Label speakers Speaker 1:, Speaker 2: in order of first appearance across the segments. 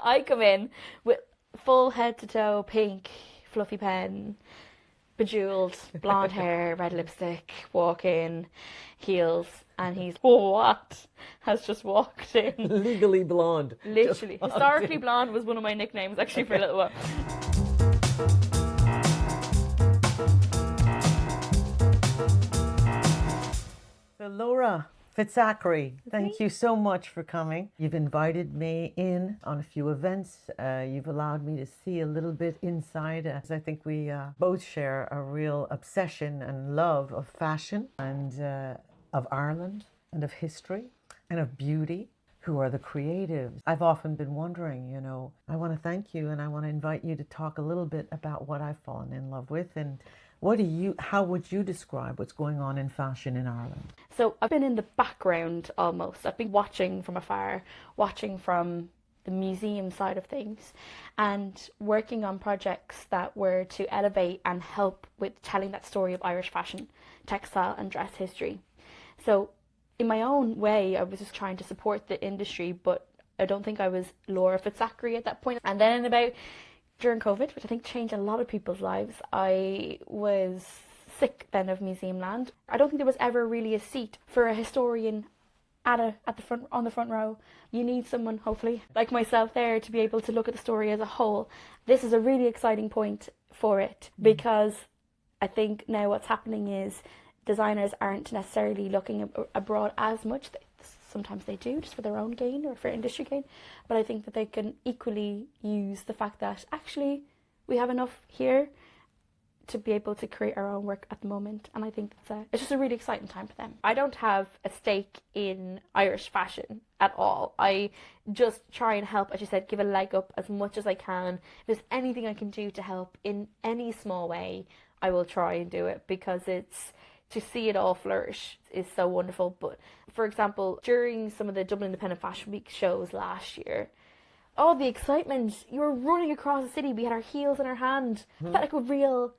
Speaker 1: I come in with full head to toe pink, fluffy pen, bejeweled, blonde hair, red lipstick, walk in, heels, and he's, what? Has just walked in.
Speaker 2: Legally blonde.
Speaker 1: Literally. Historically blonde was one of my nicknames actually for a little while.
Speaker 2: So Laura Fitzachary, thank you so much for coming. You've invited me in on a few events. You've allowed me to see a little bit inside, as I think we both share a real obsession and love of fashion and of Ireland and of history and of beauty. Who are the creatives? I've often been wondering, I want to thank you and I want to invite you to talk a little bit about what I've fallen in love with and how would you describe what's going on in fashion in Ireland?
Speaker 1: So I've been in the background almost. I've been watching from afar, watching from the museum side of things and working on projects that were to elevate and help with telling that story of Irish fashion, textile and dress history. So in my own way, I was just trying to support the industry, but I don't think I was Laura Fitzachary at that point. And then during COVID, which I think changed a lot of people's lives, I was sick then of museum land. I don't think there was ever really a seat for a historian on the front row. You need someone, hopefully, like myself there to be able to look at the story as a whole. This is a really exciting point for it because I think now what's happening is designers aren't necessarily looking abroad as much. Sometimes they do, just for their own gain or for industry gain. But I think that they can equally use the fact that actually we have enough here to be able to create our own work at the moment. And I think it's just a really exciting time for them. I don't have a stake in Irish fashion at all. I just try and help, as you said, give a leg up as much as I can. If there's anything I can do to help in any small way, I will try and do it because to see it all flourish is so wonderful. But for example, during some of the Dublin Independent Fashion Week shows last year, all the excitement, you were running across the city, we had our heels in our hand. It felt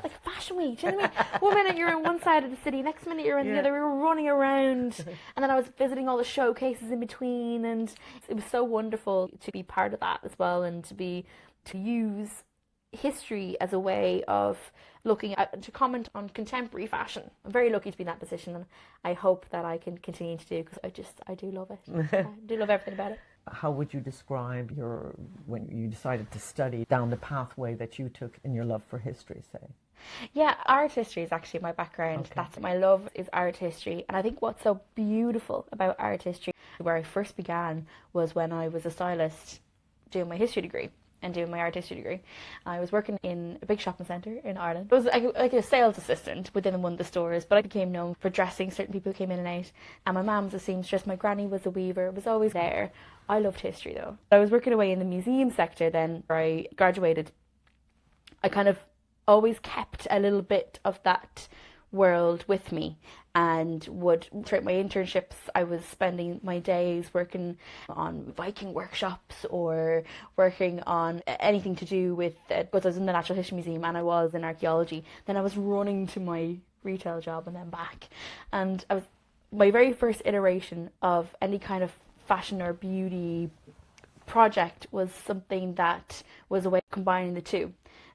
Speaker 1: like a fashion week, do you know what I mean? One minute you're on one side of the city, next minute you're on the other, we were running around. And then I was visiting all the showcases in between, and it was so wonderful to be part of that as well, and to use history as a way of looking at, to comment on contemporary fashion. I'm very lucky to be in that position, and I hope that I can continue to do, because I do love it. I do love everything about it.
Speaker 2: How would you describe when you decided to study down the pathway that you took in your love for history, say?
Speaker 1: Yeah, art history is actually my background.
Speaker 2: Okay.
Speaker 1: That's my love, is art history. And I think what's so beautiful about art history, where I first began, was when I was a stylist doing my history degree and doing my art history degree. I was working in a big shopping centre in Ireland. I was like a sales assistant within one of the stores, but I became known for dressing certain people who came in and out. And my mum was a seamstress, my granny was a weaver, it was always there. I loved history though. I was working away in the museum sector then, where I graduated. I kind of always kept a little bit of that world with me, and would, throughout my internships, I was spending my days working on Viking workshops or working on anything to do with, because I was in the Natural History Museum and I was in archaeology, then I was running to my retail job and then back. And my very first iteration of any kind of fashion or beauty project was something that was a way of combining the two.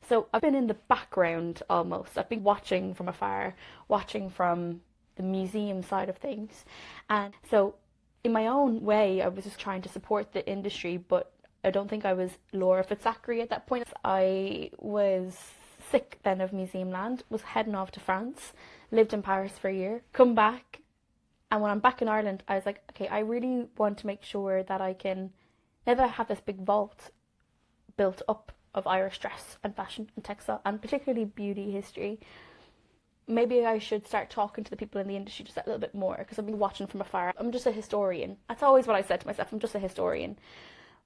Speaker 1: So I've been in the background almost. I've been watching from afar, watching from the museum side of things. And so in my own way, I was just trying to support the industry, but I don't think I was Laura Fitzachary at that point. I was sick then of museum land, was heading off to France, lived in Paris for a year, come back. And when I'm back in Ireland, I was like, okay, I really want to make sure that I can never have this big vault built up of Irish dress and fashion and textile, and particularly beauty history. Maybe I should start talking to the people in the industry just a little bit more, because I've been watching from afar. I'm just a historian. That's always what I said to myself, I'm just a historian.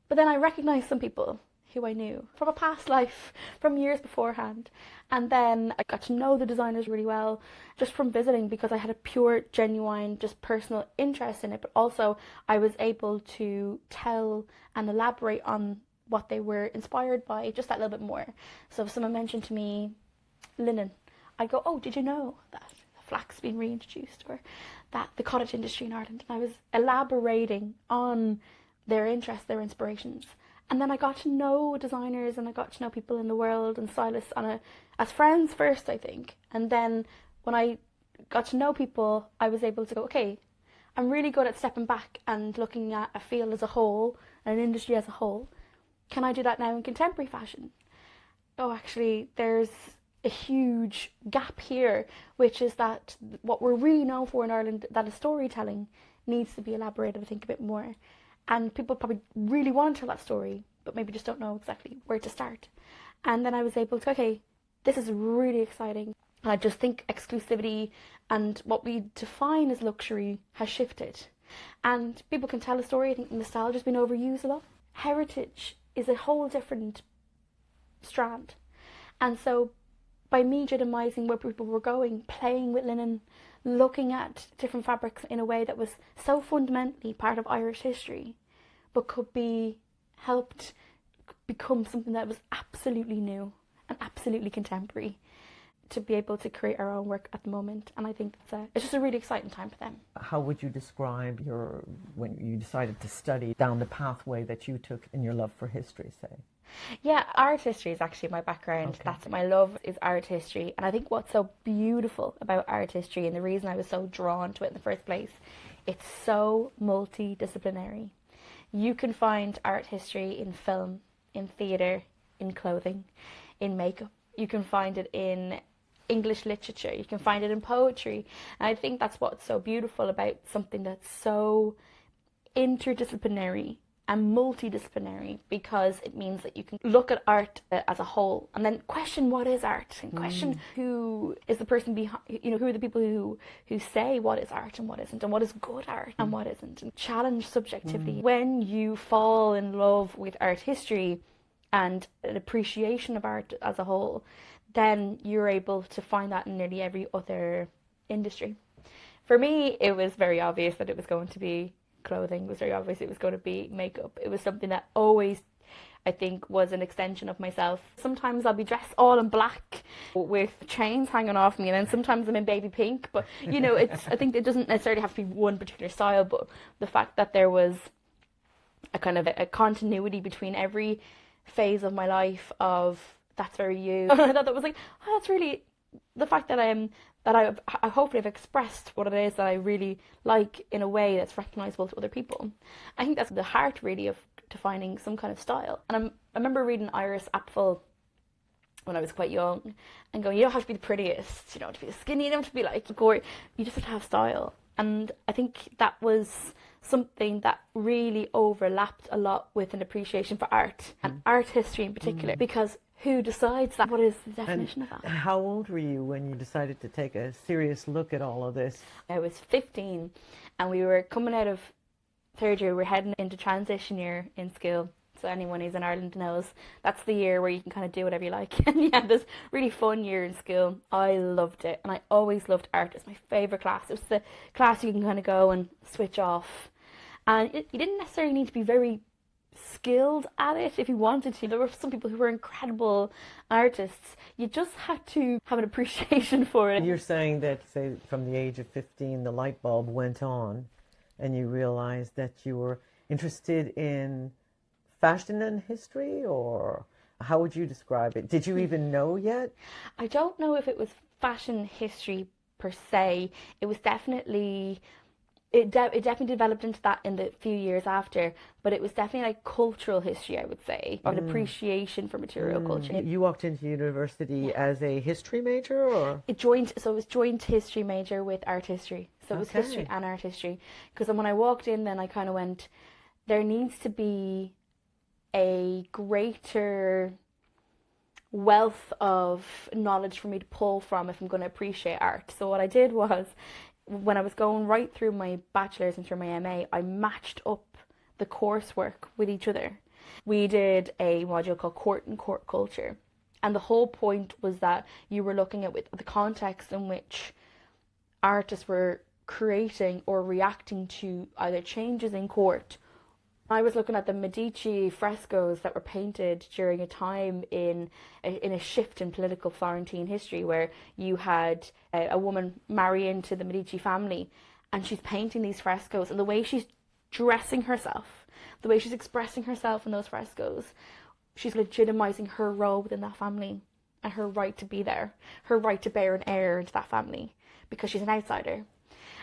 Speaker 1: But then I recognised some people who I knew from a past life, from years beforehand. And then I got to know the designers really well, just from visiting, because I had a pure, genuine, just personal interest in it. But also I was able to tell and elaborate on what they were inspired by just that little bit more. So if someone mentioned to me linen, I'd go, oh, did you know that flax being reintroduced, or that the cottage industry in Ireland? And I was elaborating on their interests, their inspirations. And then I got to know designers and I got to know people in the world and stylists as friends first, I think. And then when I got to know people, I was able to go, okay, I'm really good at stepping back and looking at a field as a whole, and an industry as a whole. Can I do that now in contemporary fashion? Oh, actually, there's a huge gap here, which is that what we're really known for in Ireland, that is storytelling, needs to be elaborated, I think, a bit more. And people probably really want to tell that story, but maybe just don't know exactly where to start. And then I was able to, okay, this is really exciting. And I just think exclusivity and what we define as luxury has shifted. And people can tell a story. I think nostalgia has been overused a lot. Heritage is a whole different strand. And so by me legitimizing where people were going, playing with linen, looking at different fabrics in a way that was so fundamentally part of Irish history, but could be helped become something that was absolutely new and absolutely contemporary, to be able to create our own work at the moment. And I think it's just a really exciting time for them.
Speaker 2: How would you describe when you decided to study down the pathway that you took in your love for history, say?
Speaker 1: Yeah, art history is actually my background.
Speaker 2: Okay.
Speaker 1: That's my love, is art history. And I think what's so beautiful about art history, and the reason I was so drawn to it in the first place, it's so multidisciplinary. You can find art history in film, in theatre, in clothing, in makeup. You can find it in English literature. You can find it in poetry. And I think that's what's so beautiful about something that's so interdisciplinary and multidisciplinary, because it means that you can look at art as a whole and then question what is art, and question who is the person behind, who are the people who say what is art and what isn't, and what is good art and what isn't, and challenge subjectivity. When you fall in love with art history and an appreciation of art as a whole, then you're able to find that in nearly every other industry. For me, it was very obvious that it was going to be clothing. It was very obvious it was going to be makeup. It was something that always, I think, was an extension of myself. Sometimes I'll be dressed all in black with chains hanging off me, and then sometimes I'm in baby pink. But I think it doesn't necessarily have to be one particular style, but the fact that there was a kind of a continuity between every phase of my life of that's very you. I thought that was like, oh, that's really the fact that I hopefully have expressed what it is that I really like in a way that's recognisable to other people. I think that's the heart really of defining some kind of style. And I remember reading Iris Apfel when I was quite young and going, you don't have to be the prettiest, you don't have to be skinny, you don't have to be like gory, you just have to have style. And I think that was something that really overlapped a lot with an appreciation for art and art history in particular, because who decides that? What is the definition of that?
Speaker 2: How old were you when you decided to take a serious look at all of this?
Speaker 1: I was 15 and we were coming out of third year. We're heading into transition year in school. So anyone who's in Ireland knows that's the year where you can kind of do whatever you like. And you have this really fun year in school. I loved it. And I always loved art. It's my favourite class. It was the class you can kind of go and switch off. And you didn't necessarily need to be very skilled at it if you wanted to. There were some people who were incredible artists. You just had to have an appreciation for it.
Speaker 2: You're saying that, say, from the age of 15, the light bulb went on and you realized that you were interested in fashion and history, or how would you describe it? Did you even know yet?
Speaker 1: I don't know if it was fashion history per se. It was definitely... It definitely developed into that in the few years after, but it was definitely like cultural history, I would say, an appreciation for material culture.
Speaker 2: You walked into university as a history major, or?
Speaker 1: It was joint history major with art history. So it was history and art history. Because when I walked in, then I kind of went, there needs to be a greater wealth of knowledge for me to pull from if I'm going to appreciate art. So what I did was, when I was going right through my bachelor's and through my MA, I matched up the coursework with each other. We did a module called Court and Court Culture. And the whole point was that you were looking at the context in which artists were creating or reacting to either changes in court. I was looking at the Medici frescoes that were painted during a time in a shift in political Florentine history, where you had a woman marry into the Medici family, and she's painting these frescoes, and the way she's dressing herself, the way she's expressing herself in those frescoes, she's legitimizing her role within that family and her right to be there, her right to bear an heir into that family because she's an outsider.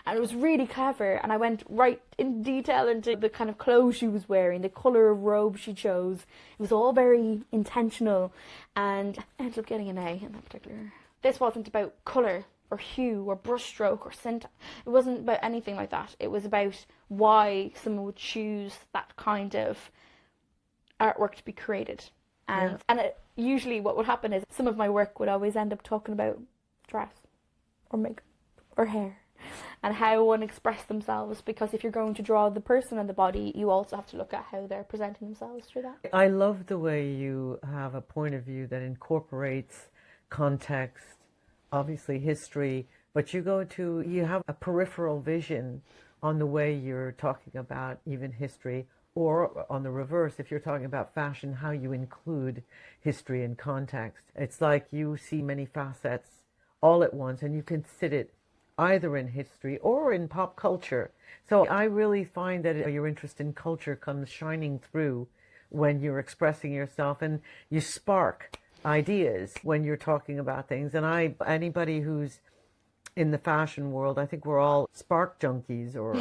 Speaker 1: And it was really clever, and I went right in detail into the kind of clothes she was wearing, the colour of robe she chose. It was all very intentional, and I ended up getting an A in that particular. This wasn't about colour or hue or brushstroke or syntax. It wasn't about anything like that. It was about why someone would choose that kind of artwork to be created. And usually what would happen is some of my work would always end up talking about dress or makeup or hair and how one expressed themselves, because if you're going to draw the person and the body, you also have to look at how they're presenting themselves through that.
Speaker 2: I love the way you have a point of view that incorporates context, obviously history, but you have a peripheral vision on the way you're talking about even history, or on the reverse, if you're talking about fashion, how you include history and context. It's like you see many facets all at once, and you can sit it either in history or in pop culture. So I really find that your interest in culture comes shining through when you're expressing yourself, and you spark ideas when you're talking about things. And anybody who's in the fashion world, I think we're all spark junkies, or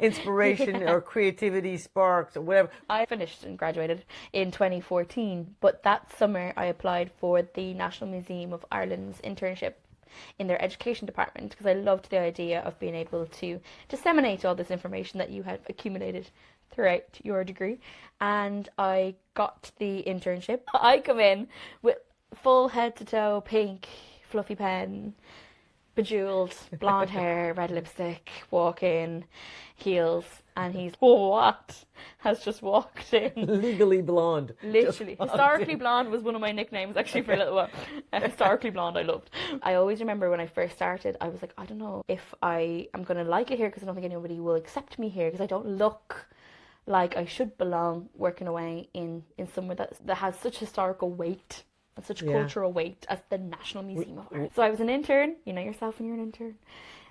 Speaker 2: inspiration or creativity sparks or whatever.
Speaker 1: I finished and graduated in 2014, but that summer I applied for the National Museum of Ireland's internship in their education department, because I loved the idea of being able to disseminate all this information that you had accumulated throughout your degree. And I got the internship. I come in with full head to toe pink fluffy pen, bejeweled, blonde hair, red lipstick, walk in, heels, and he's, what? Has just walked in.
Speaker 2: Legally blonde.
Speaker 1: Literally. Historically blonde was one of my nicknames actually for a little while. Historically blonde I loved. I always remember when I first started, I was like, I don't know if I am going to like it here, because I don't think anybody will accept me here, because I don't look like I should belong working away in somewhere that has such historical weight and such cultural weight as the National Museum of Art. So I was an intern, you know yourself when you're an intern,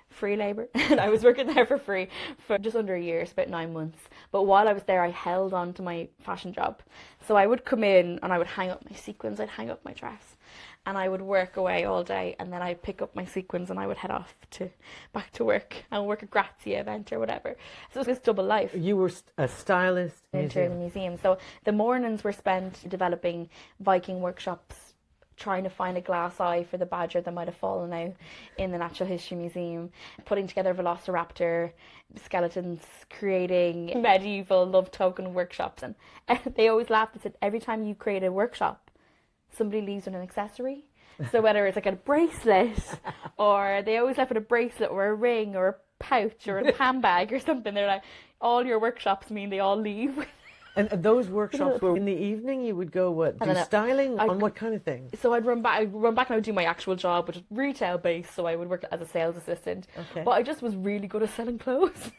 Speaker 1: free labour, and I was working there for free for just under a year, it's about 9 months. But while I was there, I held on to my fashion job. So I would come in and I would hang up my sequins, I'd hang up my dress, and I would work away all day, and then I'd pick up my sequins and I would head off back to work and work a Grazia event or whatever. So it was this double life.
Speaker 2: You were a stylist
Speaker 1: intern in the museum. So the mornings were spent developing Viking workshops, trying to find a glass eye for the badger that might have fallen out in the Natural History Museum, putting together velociraptor skeletons, creating medieval love token workshops. And they always laughed and said, every time you create a workshop, somebody leaves with an accessory. So whether it's like a bracelet, or they always left with a bracelet or a ring or a pouch or a handbag or something, they're like, all your workshops mean they all leave with.
Speaker 2: And those workshops were in the evening. You would go do styling on what kind of things?
Speaker 1: So I'd run back and I would do my actual job, which is retail based. So I would work as a sales assistant. Okay. But I just was really good at selling clothes.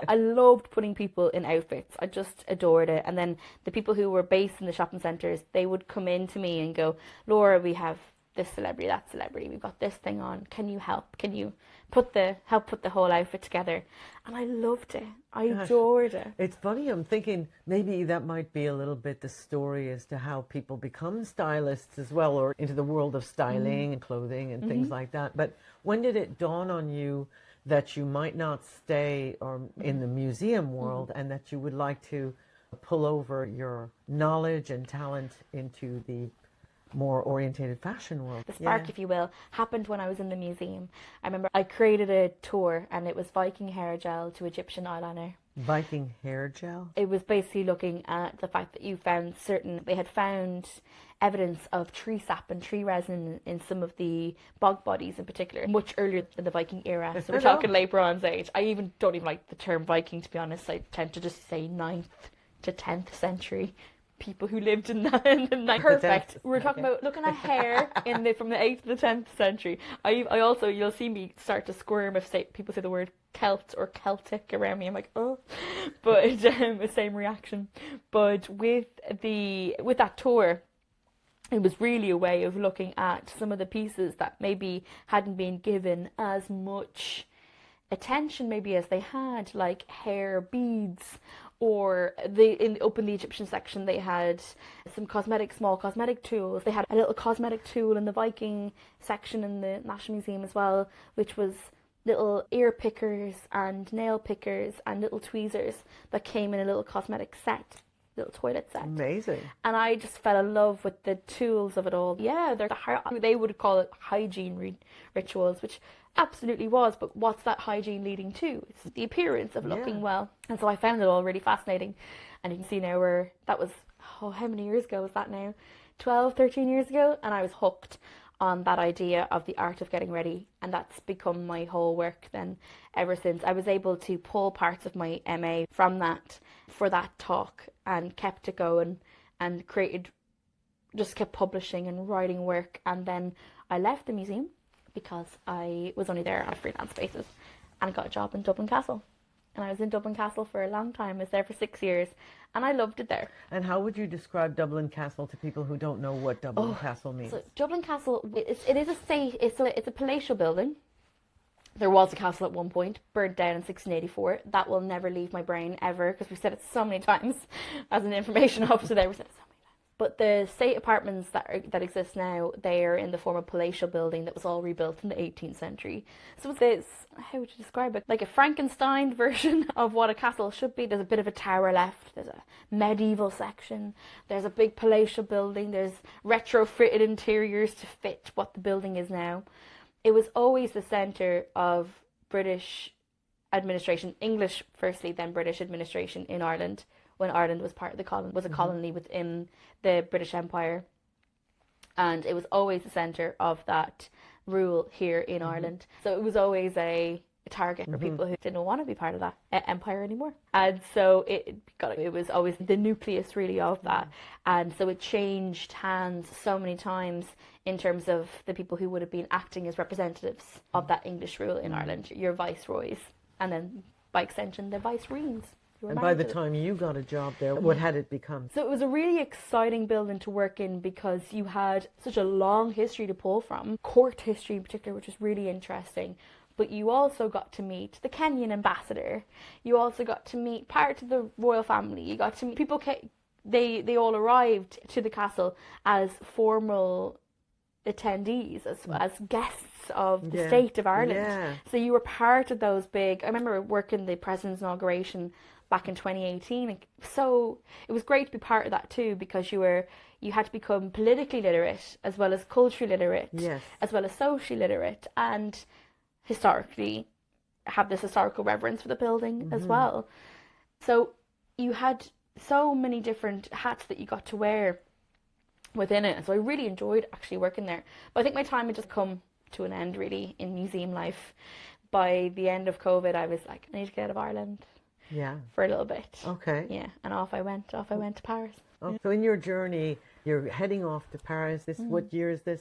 Speaker 1: I loved putting people in outfits. I just adored it. And then the people who were based in the shopping centres, they would come in to me and go, Laura, we have this celebrity, that celebrity, we've got this thing on. Can you help? Can you help put the whole outfit together? And I loved it. I adored it.
Speaker 2: It's funny, I'm thinking maybe that might be a little bit the story as to how people become stylists as well, or into the world of styling and clothing and things like that. But when did it dawn on you that you might not stay in the museum world and that you would like to pull over your knowledge and talent into the more orientated fashion world?
Speaker 1: The spark, if you will, happened when I was in the museum. I remember I created a tour, and it was Viking hair gel to Egyptian eyeliner.
Speaker 2: Viking hair gel?
Speaker 1: It was basically looking at the fact that they had found evidence of tree sap and tree resin in some of the bog bodies in particular, much earlier in the Viking era. So we're talking late Bronze Age. I don't even like the term Viking, to be honest. I tend to just say 9th to 10th century. People who lived in the 9th. Perfect. We're talking about looking at hair from the 8th to the 10th century. I also, you'll see me start to squirm if people say the word Celt or Celtic around me. I'm like, oh, but the same reaction. But with that tour, it was really a way of looking at some of the pieces that maybe hadn't been given as much attention maybe as they had, like hair beads Or up in the Egyptian section, they had some small cosmetic tools. They had a little cosmetic tool in the Viking section in the National Museum as well, which was little ear pickers and nail pickers and little tweezers that came in a little cosmetic set, little toilet set.
Speaker 2: Amazing.
Speaker 1: And I just fell in love with the tools of it all. Yeah, they would call it hygiene rituals, which absolutely was, but what's that hygiene leading to? It's the appearance of looking well. And so I found it all really fascinating. And you can see now that was, how many years ago was that now? 12, 13 years ago. And I was hooked on that idea of the art of getting ready. And that's become my whole work then ever since. I was able to pull parts of my MA from that for that talk and kept it going and just kept publishing and writing work. And then I left the museum because I was only there on a freelance basis and got a job in Dublin Castle. And I was in Dublin Castle for a long time. I was there for 6 years and I loved it there.
Speaker 2: And how would you describe Dublin Castle to people who don't know what Dublin Castle means?
Speaker 1: So Dublin Castle, it is it's a palatial building. There was a castle at one point, burned down in 1684. That will never leave my brain ever, because we've said it so many times as an information officer there. We've said it so many times. But the state apartments that exist now, they are in the form of palatial building that was all rebuilt in the 18th century. So it's this, how would you describe it? Like a Frankenstein version of what a castle should be. There's a bit of a tower left. There's a medieval section. There's a big palatial building. There's retrofitted interiors to fit what the building is now. It was always the centre of British administration, English firstly, then British administration in Ireland, when Ireland was part of a colony within the British Empire. And it was always the centre of that rule here in Ireland. So it was always a target for people who didn't want to be part of that empire anymore. And so it was always the nucleus really of that. And so it changed hands so many times in terms of the people who would have been acting as representatives of that English rule in Ireland, your viceroys, and then by extension the vicereines.
Speaker 2: And by the time you got a job there, what had it become?
Speaker 1: So it was a really exciting building to work in because you had such a long history to pull from, court history in particular, which was really interesting. But you also got to meet the Kenyan ambassador. You also got to meet part of the royal family. You got to meet people. They all arrived to the castle as formal attendees, as guests of the state of Ireland. Yeah. So you were part of those big. I remember working the president's inauguration back in 2018. So it was great to be part of that too, because you had to become politically literate as well as culturally literate, as well as socially literate, and historically have this historical reverence for the building as well. So you had so many different hats that you got to wear within it. So I really enjoyed actually working there. But I think my time had just come to an end really in museum life. By the end of COVID, I was like, I need to get out of Ireland. Yeah. For a little bit. Okay. Yeah. And off I went to Paris.
Speaker 2: Oh, so in your journey, you're heading off to Paris. What year is this?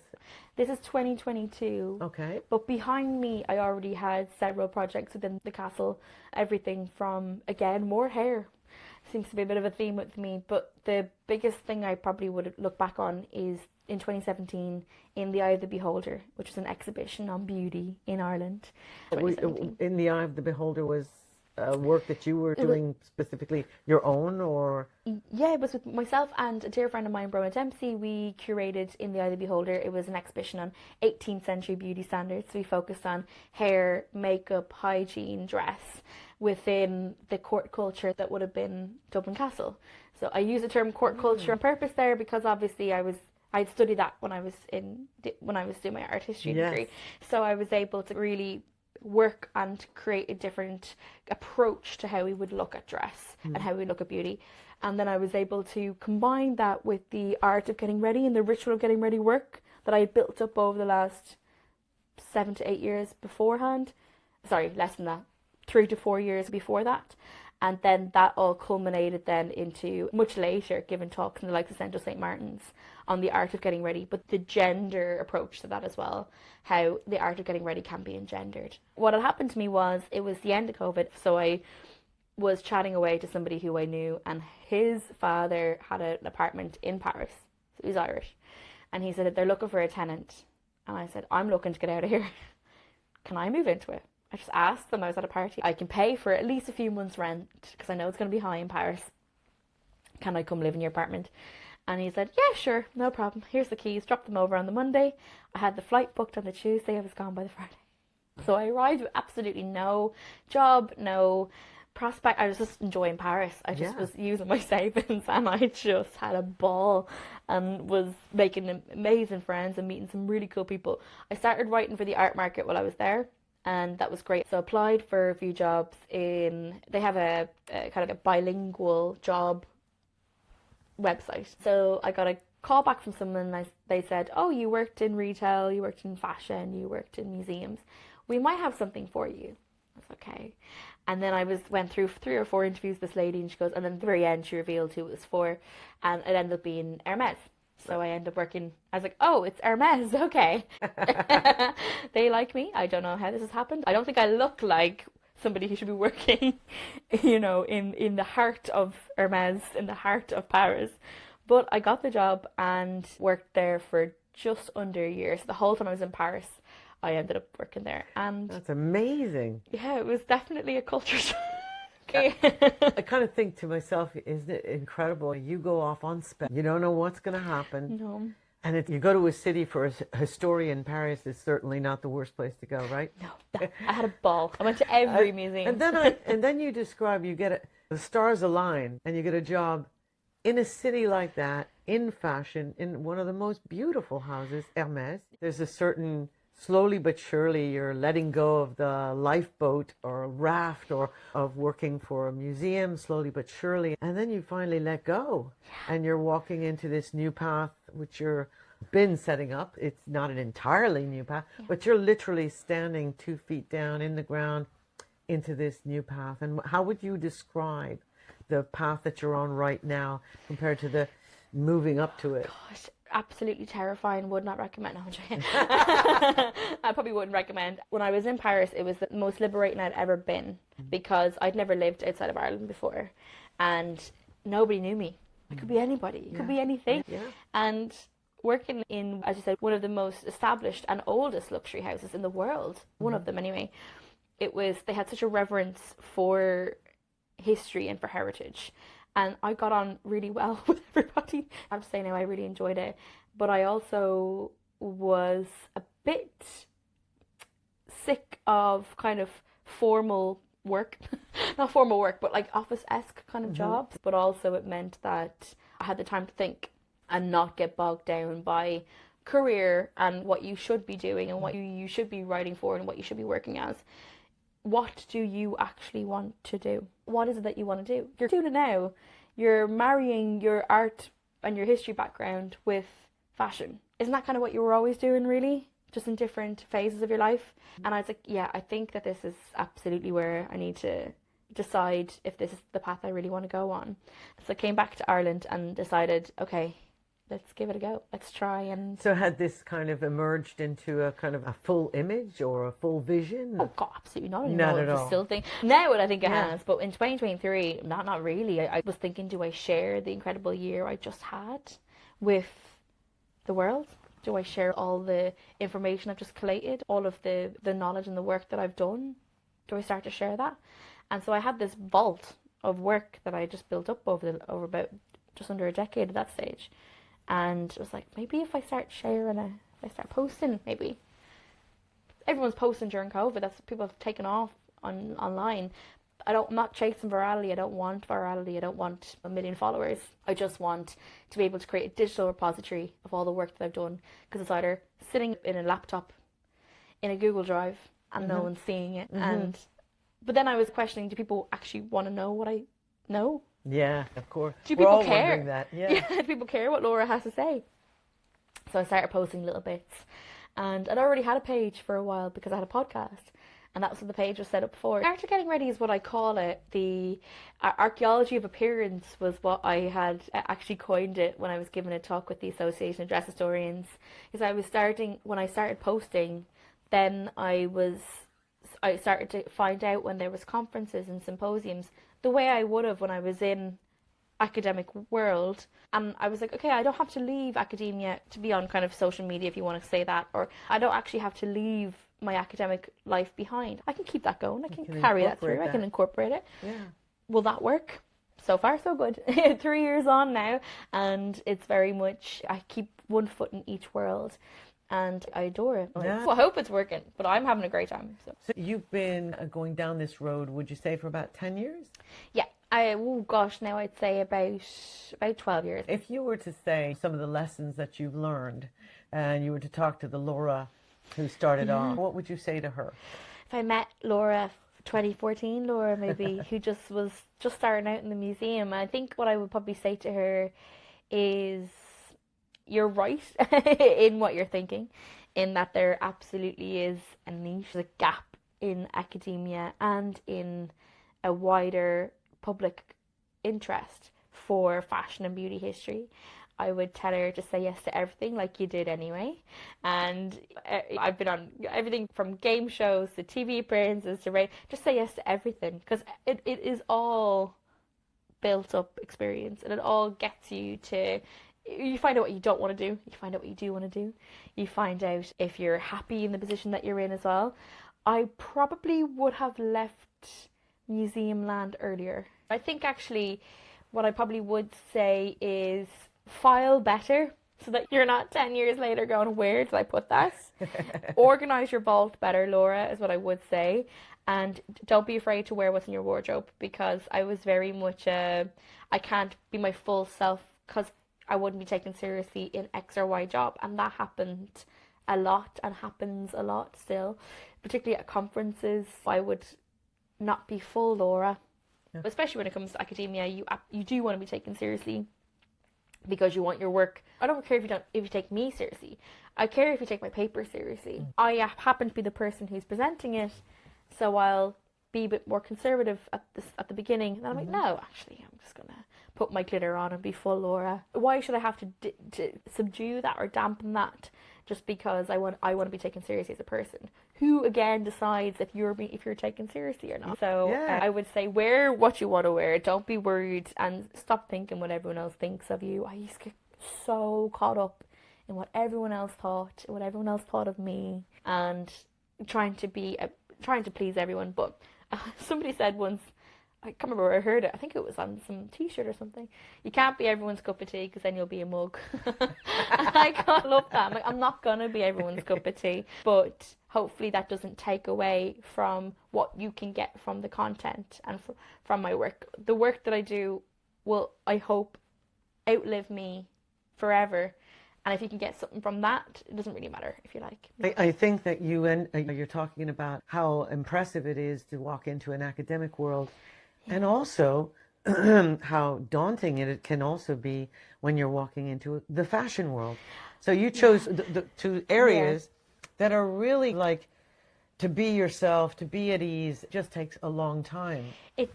Speaker 1: This is 2022. Okay. But behind me, I already had several projects within the castle. Everything from, again, more hair. Seems to be a bit of a theme with me. But the biggest thing I probably would look back on is in 2017 in the Eye of the Beholder, which was an exhibition on beauty in Ireland.
Speaker 2: In the Eye of the Beholder was work that you were doing specifically your own, or?
Speaker 1: Yeah, it was with myself and a dear friend of mine, Brona Dempsey. We curated in the Eye of the Beholder. It was an exhibition on 18th century beauty standards. We focused on hair, makeup, hygiene, dress within the court culture that would have been Dublin Castle. So I use the term court culture on purpose there because obviously I'd studied that when I was doing my art history degree. So I was able to really work and create a different approach to how we would look at dress and how we look at beauty. And then I was able to combine that with the art of getting ready and the ritual of getting ready work that I built up over the last 7 to 8 years beforehand. Sorry, less than that, 3 to 4 years before that. And then that all culminated then into much later giving talks in the likes of Central St. Martin's on the art of getting ready, but the gender approach to that as well, how the art of getting ready can be engendered. What had happened to me was, it was the end of COVID, so I was chatting away to somebody who I knew, and his father had an apartment in Paris, so he's Irish, and he said that they're looking for a tenant, and I said, I'm looking to get out of here. Can I move into it? I just asked them, I was at a party, I can pay for at least a few months' rent because I know it's going to be high in Paris. Can I come live in your apartment? And he said, yeah, sure, no problem. Here's the keys. Dropped them over on the Monday. I had the flight booked on the Tuesday. I was gone by the Friday. So I arrived with absolutely no job, no prospect. I was just enjoying Paris. I just was using my savings, and I just had a ball and was making amazing friends and meeting some really cool people. I started writing for the art market while I was there, and that was great. So I applied for a few jobs they have a kind of a bilingual job website. So I got a call back from someone, and they said, oh, you worked in retail, you worked in fashion, you worked in museums. We might have something for you. I was okay. And then I went through 3 or 4 interviews with this lady, and she goes, and then at the very end she revealed who it was for, and it ended up being Hermes. So I ended up working, I was like, oh, it's Hermes, okay. They like me. I don't know how this has happened. I don't think I look like somebody who should be working, you know, in the heart of Hermes, in the heart of Paris. But I got the job and worked there for just under a year. So the whole time I was in Paris, I ended up working there. And
Speaker 2: that's amazing.
Speaker 1: Yeah, it was definitely a culture shock.
Speaker 2: I kind of think to myself, isn't it incredible? You go off on spec. You don't know what's going to happen.
Speaker 1: No.
Speaker 2: And you go to a city for a historian. Paris is certainly not the worst place to go, right?
Speaker 1: No, I had a ball. I went to every museum.
Speaker 2: And then you describe, the stars align, and you get a job in a city like that, in fashion, in one of the most beautiful houses, Hermes. There's a certain, slowly but surely, you're letting go of the lifeboat or raft or of working for a museum, slowly but surely. And then you finally let go, and you're walking into this new path, which you're been setting up. It's not an entirely new path, but you're literally standing 2 feet down in the ground into this new path. And how would you describe the path that you're on right now compared to the moving up to it?
Speaker 1: Gosh, absolutely terrifying. Would not recommend. No, I'm joking. I probably wouldn't recommend. When I was in Paris, it was the most liberating I'd ever been, because I'd never lived outside of Ireland before, and nobody knew me. It could be anybody. It could be anything. Yeah. And working in, as you said, one of the most established and oldest luxury houses in the world, one of them anyway, they had such a reverence for history and for heritage. And I got on really well with everybody. I have to say now, I really enjoyed it. But I also was a bit sick of kind of formal work. Not formal work, but like office-esque kind of jobs. But also it meant that I had the time to think and not get bogged down by career and what you should be doing and what you should be writing for and what you should be working as. What do you actually want to do? What is it that you want to do? You're doing it now. You're marrying your art and your history background with fashion. Isn't that kind of what you were always doing, really? Just in different phases of your life? And I was like, yeah, I think that this is absolutely where I need to decide if this is the path I really want to go on. So I came back to Ireland and decided, okay, let's give it a go. Let's try. And
Speaker 2: so had this kind of emerged into a kind of a full image or a full vision?
Speaker 1: Oh God, absolutely not.
Speaker 2: Not at all.
Speaker 1: Still think now what I think it has, but in 2023, not really. I was thinking, do I share the incredible year I just had with the world? Do I share all the information I've just collated, all of the knowledge and the work that I've done? Do I start to share that? And so I had this vault of work that I just built up over about just under a decade at that stage. And it was like, maybe if I start sharing if I start posting, maybe. Everyone's posting during COVID. That's what people have taken off online. I'm not chasing virality. I don't want virality. I don't want 1 million followers. I just want to be able to create a digital repository of all the work that I've done. Because it's either sitting in a laptop, in a Google Drive, and no one's seeing it. But then I was questioning, do people actually want to know what I know?
Speaker 2: Yeah, of course.
Speaker 1: Do people
Speaker 2: all
Speaker 1: care?
Speaker 2: Wondering that. Yeah.
Speaker 1: Do people care what Laura has to say? So I started posting little bits. And I'd already had a page for a while because I had a podcast. And that's what the page was set up for. After Getting Ready is what I call it. The archaeology of appearance was what I had actually coined it when I was giving a talk with the Association of Dress Historians. Because when I started posting, then I started to find out when there was conferences and symposiums, the way I would have when I was in academic world. And I was like, okay, I don't have to leave academia to be on kind of social media, if you want to say that, or I don't actually have to leave my academic life behind. I can keep that going. I can
Speaker 2: can
Speaker 1: carry that
Speaker 2: incorporate
Speaker 1: through. I can
Speaker 2: that.
Speaker 1: incorporate it.
Speaker 2: Yeah.
Speaker 1: Will that work? So far, so good. 3 years on now, and it's very much, I keep one foot in each world, and I adore it.
Speaker 2: Yeah.
Speaker 1: So I hope it's working, but I'm having a great time.
Speaker 2: So you've been going down this road, would you say, for about 10 years?
Speaker 1: Yeah, now I'd say about 12 years.
Speaker 2: If you were to say some of the lessons that you've learned, and you were to talk to the Laura who started off, what would you say to her?
Speaker 1: If I met Laura, 2014 Laura maybe, who was just starting out in the museum, I think what I would probably say to her is, you're right in what you're thinking, in that there absolutely is a niche, a gap in academia and in a wider public interest for fashion and beauty history. I would tell her to say yes to everything, like you did anyway. And I've been on everything from game shows to TV appearances to radio. Just say yes to everything, because it is all built up experience, and it all gets you to, you find out what you don't want to do, you find out what you do want to do, you find out if you're happy in the position that you're in as well. I probably would have left museum land earlier. I think actually what I probably would say is file better, so that you're not 10 years later going, where did I put that? Organize your vault better, Laura, is what I would say. And don't be afraid to wear what's in your wardrobe, because I was very much I can't be my full self because I wouldn't be taken seriously in X or Y job. And that happened a lot and happens a lot still, particularly at conferences. I would not be full Laura, especially when it comes to academia. You do want to be taken seriously, because you want your work. I don't care if you take me seriously. I care if you take my paper seriously. I happen to be the person who's presenting it, so I'll be a bit more conservative at the beginning. And I'm like, no, actually, I'm just gonna put my glitter on and be full Laura. Why should I have to subdue that or dampen that just because I want to be taken seriously as a person? Who again decides if you're taken seriously or not? So I would say wear what you want to wear. Don't be worried, and stop thinking what everyone else thinks of you. I used to get so caught up in what everyone else thought, what everyone else thought of me, and trying to please everyone. But somebody said once, I can't remember where I heard it, I think it was on some t-shirt or something, you can't be everyone's cup of tea because then you'll be a mug. I can't love that. I'm not going to be everyone's cup of tea, but hopefully that doesn't take away from what you can get from the content and from my work. The work that I do will, I hope, outlive me forever. And if you can get something from that, it doesn't really matter if you like.
Speaker 2: I think that you're talking about how impressive it is to walk into an academic world, and also how daunting it can also be when you're walking into the fashion world. So you chose the two areas that are really like, to be yourself, to be at ease, just takes a long time.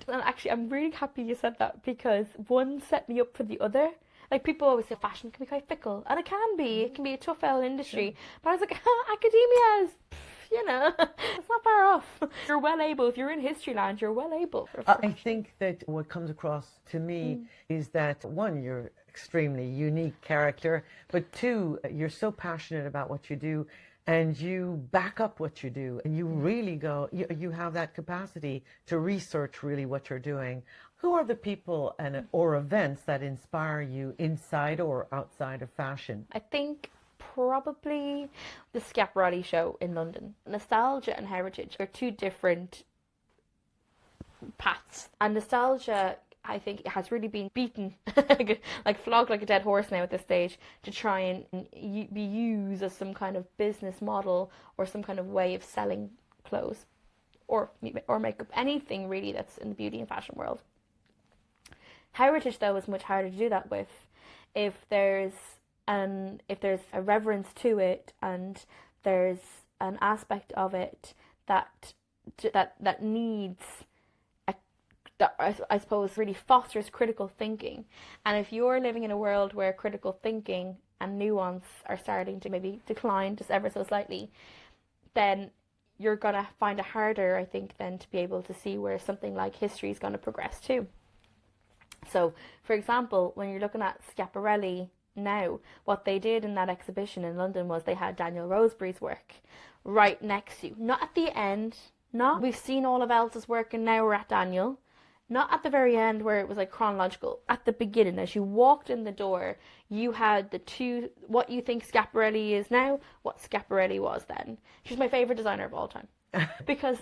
Speaker 1: Actually, I'm really happy you said that, because one set me up for the other. Like, people always say fashion can be quite fickle, and it can be. It can be a tough L industry. But I was like, academia is, it's not far off. You're well able. If you're in history land, you're well able.
Speaker 2: I think that what comes across to me is that, one, you're extremely unique character, but two, you're so passionate about what you do, and you back up what you do, and you really you have that capacity to research really what you're doing. Who are the people or events that inspire you inside or outside of fashion?
Speaker 1: I think probably the Schiaparelli show in London. Nostalgia and heritage are two different paths. And nostalgia, I think, has really been beaten, like flogged like a dead horse now at this stage, to try and be used as some kind of business model or some kind of way of selling clothes or makeup, anything really that's in the beauty and fashion world. Heritage, though, is much harder to do that with. If there's a reverence to it, and there's an aspect of it that needs that I suppose really fosters critical thinking. And if you're living in a world where critical thinking and nuance are starting to maybe decline just ever so slightly, then you're going to find it harder, I think, then to be able to see where something like history is going to progress too. So, for example, when you're looking at Schiaparelli now. What they did in that exhibition in London was they had Daniel Roseberry's work right next to you. Not at the end, not we've seen all of Elsa's work and now we're at Daniel. Not at the very end where it was like chronological. At the beginning, as you walked in the door, you had the two, what you think Schiaparelli is now, what Schiaparelli was then. She's my favourite designer of all time. Because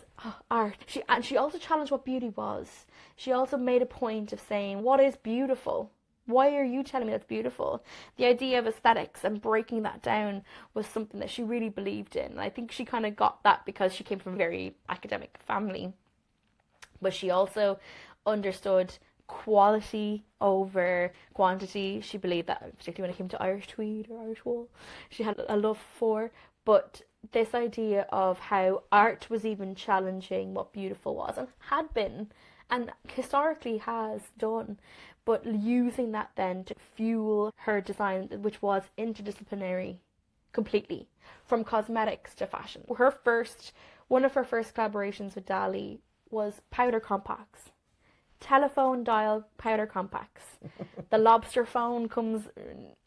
Speaker 1: art. She also challenged what beauty was. She also made a point of saying, what is beautiful? Why are you telling me that's beautiful? The idea of aesthetics and breaking that down was something that she really believed in. And I think she kind of got that because she came from a very academic family. But she also understood quality over quantity. She believed that, particularly when it came to Irish tweed or Irish wool, she had a love for. But this idea of how art was even challenging what beautiful was, and had been, and historically has done, but using that then to fuel her design, which was interdisciplinary completely, from cosmetics to fashion. One of her first collaborations with Dali was powder compacts. Telephone dial powder compacts. The lobster phone comes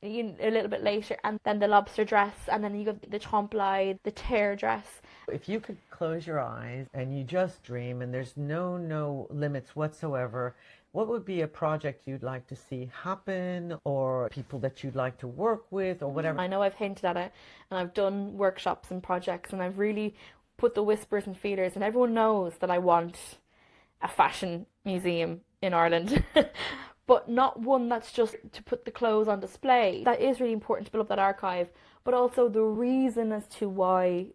Speaker 1: a little bit later, and then the lobster dress, and then you got the trompe-l'oeil, the tear dress.
Speaker 2: If you could close your eyes and you just dream and there's no limits whatsoever, what would be a project you'd like to see happen, or people that you'd like to work with, or whatever?
Speaker 1: I know I've hinted at it, and I've done workshops and projects, and I've really put the whispers and feelers, and everyone knows that I want a fashion museum in Ireland, but not one that's just to put the clothes on display. That is really important to build up that archive, but also the reason as to why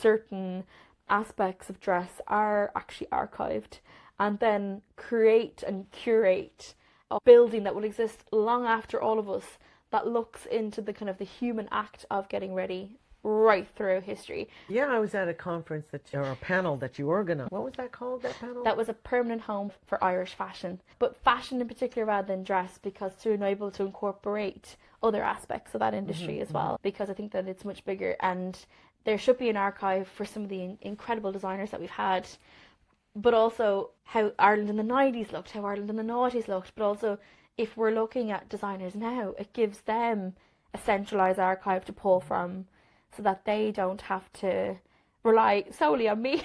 Speaker 1: certain aspects of dress are actually archived, and then create and curate a building that will exist long after all of us, that looks into the kind of the human act of getting ready right through history.
Speaker 2: Yeah, I was at a conference or a panel that you organized. What was that called, that panel?
Speaker 1: That was a permanent home for Irish fashion, but fashion in particular rather than dress, because to be able to incorporate other aspects of that industry as well, because I think that it's much bigger, and there should be an archive for some of the incredible designers that we've had, but also how Ireland in the 90s looked, how Ireland in the noughties looked, but also if we're looking at designers now, it gives them a centralised archive to pull from, so that they don't have to rely solely on me,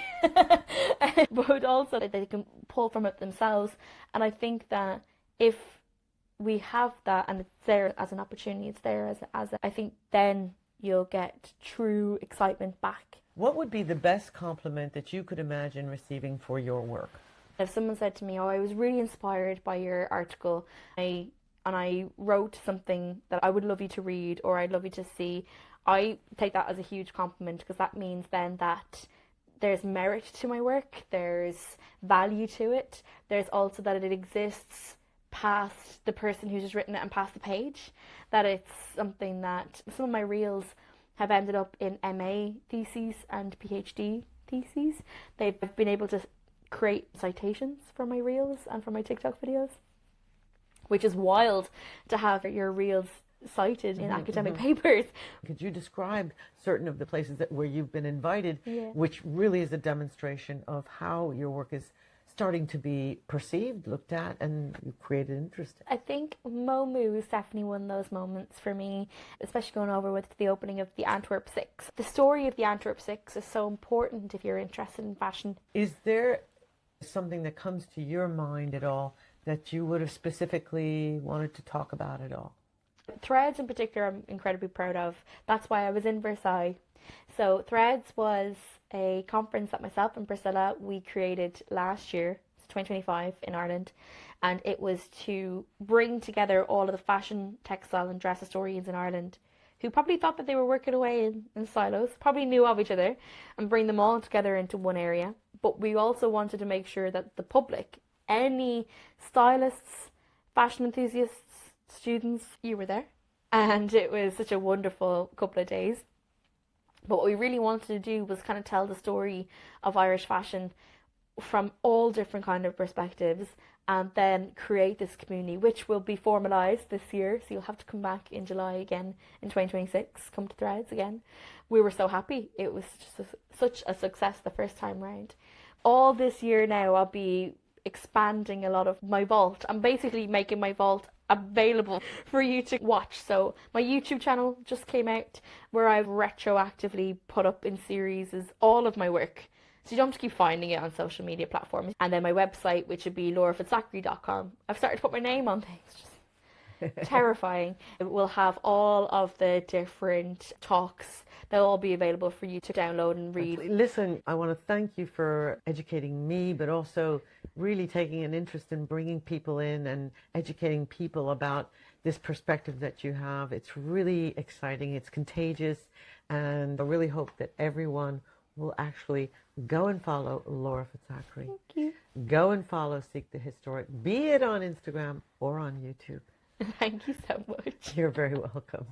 Speaker 1: but also that they can pull from it themselves. And I think that if we have that and it's there as an opportunity, it's there I think then you'll get true excitement back.
Speaker 2: What would be the best compliment that you could imagine receiving for your work?
Speaker 1: If someone said to me, I was really inspired by your article, and I wrote something that I would love you to read, or I'd love you to see, I take that as a huge compliment, because that means then that there's merit to my work, there's value to it, there's also that it exists past the person who's just written it and past the page, that it's something that some of my reels have ended up in MA theses and PhD theses. They've been able to create citations for my reels and for my TikTok videos, which is wild to have your reels cited in academic papers.
Speaker 2: Could you describe certain of the places where you've been invited, which really is a demonstration of how your work is starting to be perceived, looked at, and you created interest?
Speaker 1: I think Momu is definitely one of those moments for me, especially going over with the opening of the Antwerp Six. The story of the Antwerp Six is so important if you're interested in fashion.
Speaker 2: Is there something that comes to your mind at all that you would have specifically wanted to talk about at all?
Speaker 1: Threads in particular I'm incredibly proud of. That's why I was in Versailles. So Threads was a conference that myself and Priscilla, we created last year, 2025 in Ireland, and it was to bring together all of the fashion, textile and dress historians in Ireland who probably thought that they were working away in silos, probably knew of each other, and bring them all together into one area. But we also wanted to make sure that the public, any stylists, fashion enthusiasts, students, you were there, and it was such a wonderful couple of days. But what we really wanted to do was kind of tell the story of Irish fashion from all different kind of perspectives, and then create this community, which will be formalised this year. So you'll have to come back in July again in 2026, come to Threads again. We were so happy. It was just such a success the first time round. All this year now I'll be expanding a lot of my vault. I'm basically making my vault available for you to watch. So my YouTube channel just came out where I've retroactively put up in series all of my work. So you don't have to keep finding it on social media platforms. And then my website, which would be laurafitzachary.com. I've started to put my name on things. Just terrifying. It will have all of the different talks. They'll all be available for you to download and read.
Speaker 2: Listen, I want to thank you for educating me, but also really taking an interest in bringing people in and educating people about this perspective that you have. It's really exciting. It's contagious. And I really hope that everyone will actually go and follow Laura Fitzachary.
Speaker 1: Thank you.
Speaker 2: Go and follow Seek the Historic, be it on Instagram or on YouTube.
Speaker 1: Thank you so much.
Speaker 2: You're very welcome.